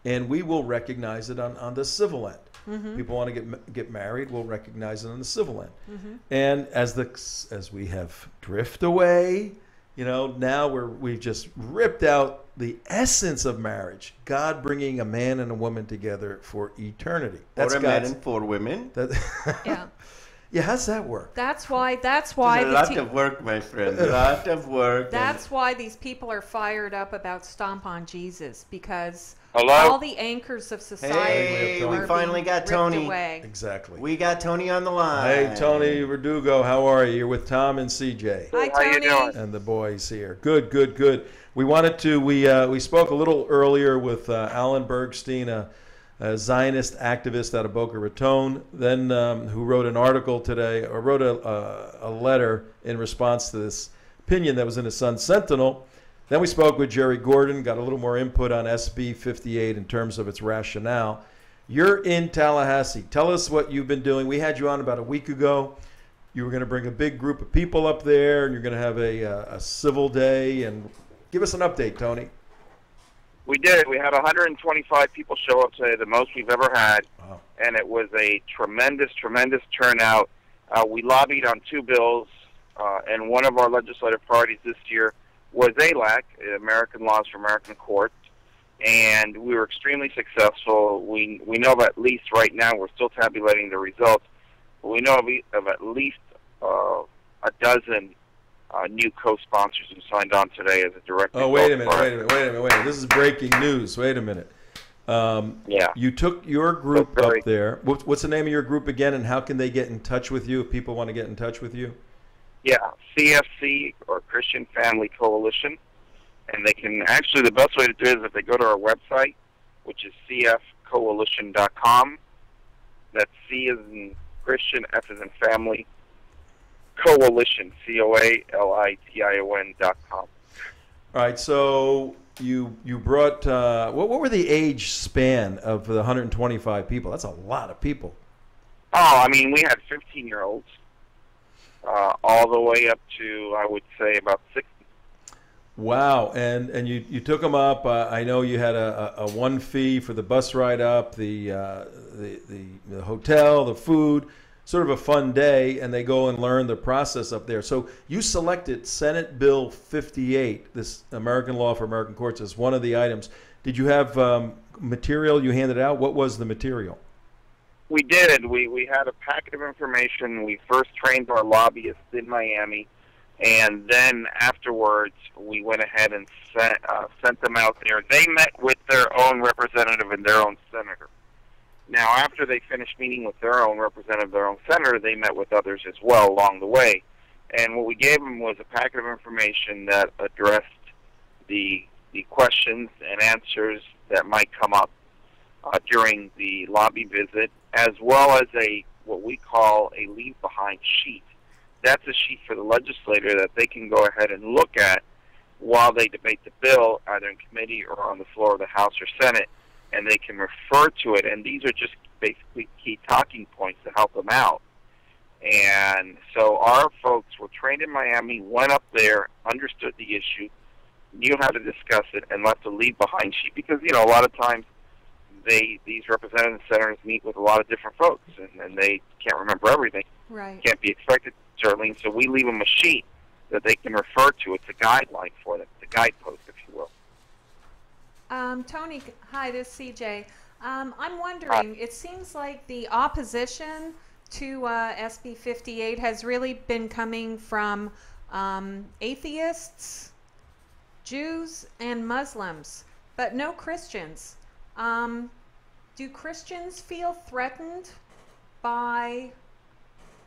and we will recognize it on the civil end. People want to get married, we'll recognize it on the civil end. And as we have drifted away, now we've just ripped out the essence of marriage, God bringing a man and a woman together for eternity. Or a man God's- and 4 women. Yeah. Yeah, how's that work? That's why It's a the lot of work, my friend. A lot of work. That's why these people are fired up about Stomp on Jesus, because Hello? all the anchors of society Hey, we are finally being got ripped Tony. away. Exactly. We got Tony on the line. Hey, Tony Verdugo, how are you? You're with Tom and CJ. Hi, How you Tony. doing? And the boys here. Good, good, good. We wanted to, we spoke a little earlier with Alan Bergstein, a Zionist activist out of Boca Raton, then who wrote an article today, or wrote a letter in response to this opinion that was in the Sun Sentinel. Then we spoke with Jerry Gordon, got a little more input on SB 58 in terms of its rationale. You're in Tallahassee. Tell us what you've been doing. We had you on about a week ago. You were going to bring a big group of people up there, and you're going to have a civil day. And give us an update, Tony. We did. We had 125 people show up today, the most we've ever had, Wow. and it was a tremendous, tremendous turnout. We lobbied on 2 bills, and one of our legislative priorities this year was ALAC, American Laws for American Courts, and we were extremely successful. We know of at least right now, we're still tabulating the results, but we know of at least a dozen new co-sponsors who signed on today as a direct Oh, result wait a of minute, our- wait a minute. This is breaking news. Wait a minute. You took your group up there. What's the name of your group again, and how can they get in touch with you if people want to get in touch with you? Yeah, CFC, or Christian Family Coalition. And they can actually, the best way to do it is if they go to our website, which is cfcoalition.com. That's C as in Christian, F as in family, coalition, COALITION.com. All right, so you brought, what were the age span of the 125 people? That's a lot of people. Oh, I mean, we had 15-year-olds all the way up to, I would say, about 60. Wow, and you took them up. I know you had a one fee for the bus ride up, the hotel, the food, sort of a fun day, and they go and learn the process up there. So you selected Senate Bill 58, this American Law for American Courts, as one of the items. Did you have material you handed out? What was the material? We did. We had a packet of information. We first trained our lobbyists in Miami. And then afterwards, we went ahead and sent them out there. They met with their own representative and their own senator. Now, after they finished meeting with their own representative, their own senator, they met with others as well along the way. And what we gave them was a packet of information that addressed the questions and answers that might come up during the lobby visit, as well as what we call a leave-behind sheet. That's a sheet for the legislator that they can go ahead and look at while they debate the bill, either in committee or on the floor of the House or Senate, and they can refer to it. And these are just basically key talking points to help them out. And so our folks were trained in Miami, went up there, understood the issue, knew how to discuss it, and left a leave-behind sheet because, a lot of times these representatives and senators meet with a lot of different folks, and they can't remember everything. Right. Can't be expected, certainly. So we leave them a sheet that they can refer to. It's a guideline for them, the guidepost, if you will. Tony, hi, this is CJ. I'm wondering, it seems like the opposition to SB 58 has really been coming from atheists, Jews, and Muslims, but no Christians. Do Christians feel threatened by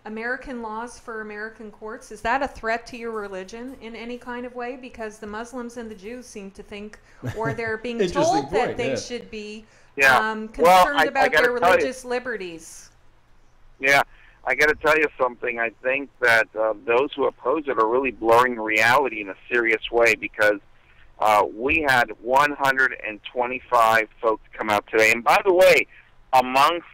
American laws for American courts? Is that a threat to your religion in any kind of way? Because the Muslims and the Jews seem to think, or they're being told that they should be concerned about their religious liberties. Yeah, I got to tell you something. I think that those who oppose it are really blurring reality in a serious way, because we had 125 folks come out today. And by the way, amongst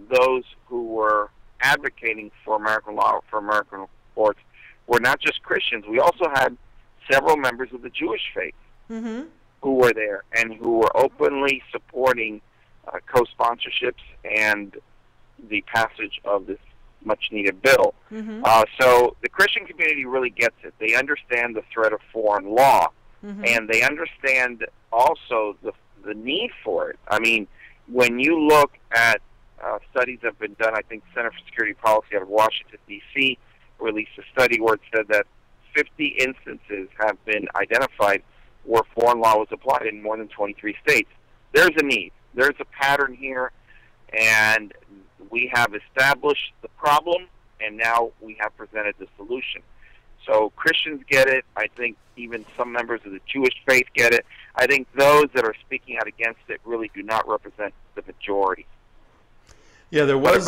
those who were advocating for American law, for American courts, were not just Christians. We also had several members of the Jewish faith who were there and who were openly supporting co-sponsorships and the passage of this much-needed bill. So the Christian community really gets it. They understand the threat of foreign law, and they understand also the need for it. I mean, when you look at studies that have been done, I think Center for Security Policy out of Washington, D.C. released a study where it said that 50 instances have been identified where foreign law was applied in more than 23 states. There's a need. There's a pattern here, and we have established the problem, and now we have presented the solution. So Christians get it. I think even some members of the Jewish faith get it. I think those that are speaking out against it really do not represent the majority. Yeah, there was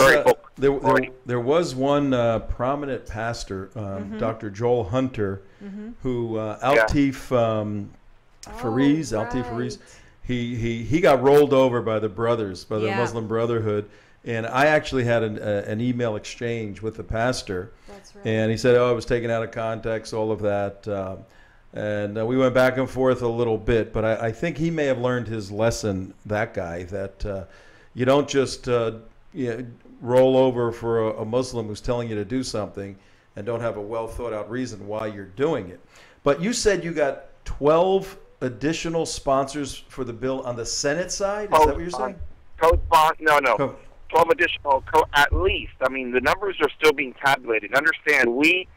there was one prominent pastor, Dr. Joel Hunter, who Altif Fariz, he got rolled over by the brothers, by the Muslim Brotherhood, and I actually had an email exchange with the pastor. That's right. And he said, "Oh, it was taken out of context, all of that," and we went back and forth a little bit. But I think he may have learned his lesson. That guy, that you don't just roll over for a Muslim who's telling you to do something and don't have a well thought out reason why you're doing it. But you said you got 12 additional sponsors for the bill on the Senate side? Is that what you're saying? No. 12 additional, at least. I mean, the numbers are still being tabulated. Understand, we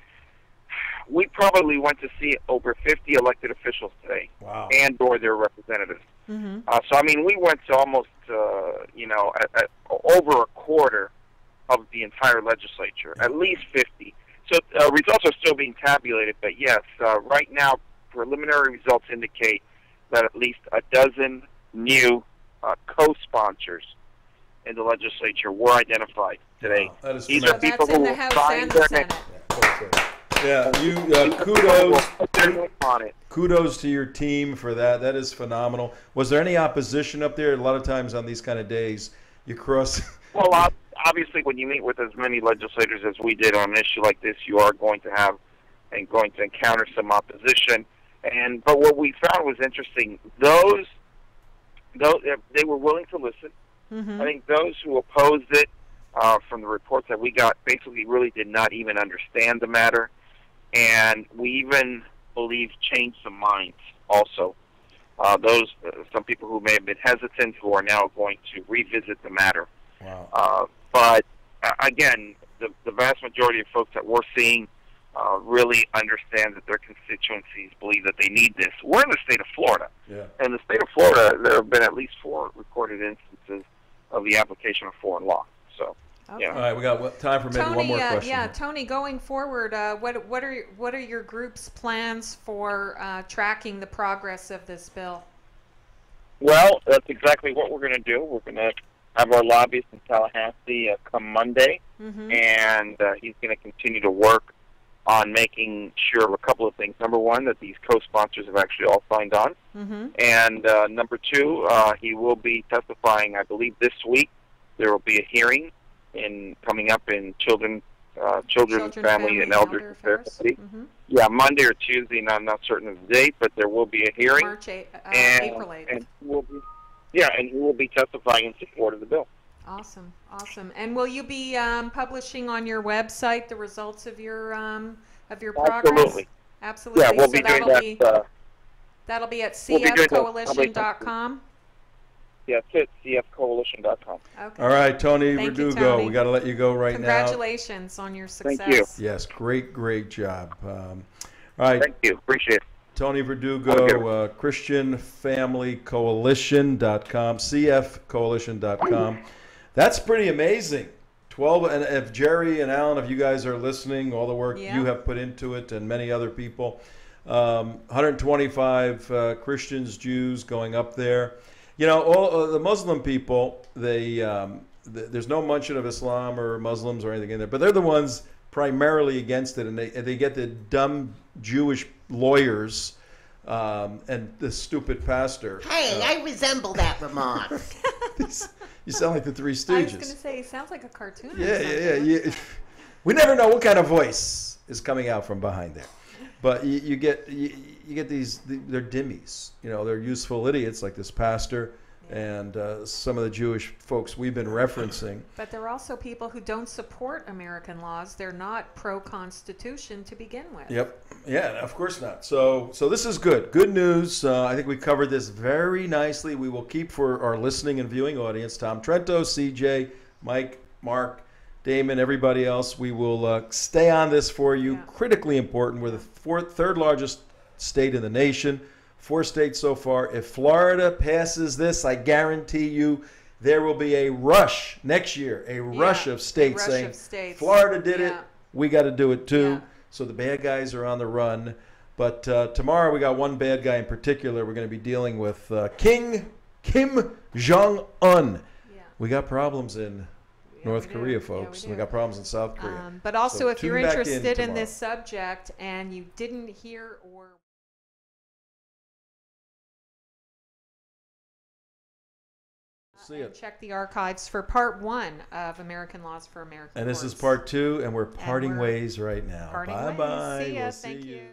probably went to see over 50 elected officials today, and or their representatives. So, I mean, we went to almost, over a quarter of the entire legislature, at least 50. So results are still being tabulated, but yes, right now, preliminary results indicate that at least a dozen new co-sponsors in the legislature were identified today. Wow, that is These tremendous. are people That's in who the House signed and the their Senate. Yeah, you kudos to your team for that. That is phenomenal. Was there any opposition up there? A lot of times on these kind of days, you cross. Well, obviously, when you meet with as many legislators as we did on an issue like this, you are going to have and going to encounter some opposition. But what we found was interesting. Those they were willing to listen. I think those who opposed it, from the reports that we got, basically really did not even understand the matter, and we even believe changed some minds. Also, some people who may have been hesitant who are now going to revisit the matter. Wow. But again, the vast majority of folks that we're seeing really understand that their constituencies believe that they need this. We're in the state of Florida. Yeah. In the state of Florida, there have been at least 4 recorded instances of the application of foreign law. So, Okay. All right, we got time for maybe Tony, one more question. yeah, Tony, going forward, what are your group's plans for tracking the progress of this bill? well, that's exactly what we're going to do. We're going to have our lobbyist in Tallahassee come Monday, and he's going to continue to work on making sure of a couple of things. Number one, that these co-sponsors have actually all signed on. And number two, he will be testifying, I believe, this week. There will be a hearing coming up in Children, Family, and Elder Affairs. Yeah, Monday or Tuesday, and I'm not certain of the date, but there will be a hearing. April 8th. And he will be testifying in support of the bill. Awesome, awesome. And will you be publishing on your website the results of your progress? Absolutely. Absolutely. Yeah, we'll be doing that. That'll be at we'll be doing cfcoalition.com. Yeah, it's cfcoalition.com. Okay. All right, Tony Thank you, Vedugo, Tony. we got to let you go right Congratulations on your success. Thank you. Yes, great job. All right. Thank you. Appreciate it. Tony Vedugo, ChristianFamilyCoalition.com, cfcoalition.com. That's pretty amazing. 12, and if Jerry and Alan, if you guys are listening, all the work you have put into it, and many other people, 125 Christians, Jews going up there. You know, all the Muslim people, there's no mention of Islam or Muslims or anything in there, but they're the ones primarily against it, and they get the dumb Jewish lawyers and the stupid pastor. Hey, I resemble that remark. You sound like the Three Stooges. I was going to say, he sounds like a cartoon. Yeah. We never know what kind of voice is coming out from behind there. But you get these, they're dhimmis. You know, they're useful idiots like this pastor and some of the Jewish folks we've been referencing. But there are also people who don't support American laws. They're not pro-Constitution to begin with. Yep. Yeah, of course not. So this is good. Good news. I think we covered this very nicely. We will keep for our listening and viewing audience, Tom Trento, CJ, Mike, Mark, Damon, everybody else. We will stay on this for you. Yeah. Critically important. We're the third largest state in the nation. 4 states so far. If Florida passes this, I guarantee you there will be a rush next year, a rush of states saying, Florida did it, we got to do it too. Yeah. So the bad guys are on the run. But tomorrow we got one bad guy in particular. We're going to be dealing with Kim Jong-un. Yeah. We got problems in North Korea, folks. We got problems in South Korea. But also, if you're interested in this subject and you didn't hear or check the archives for part 1 of American Laws for American Courts. And this is part 2, and we're parting ways right now. Bye-bye. See ya. Thank you.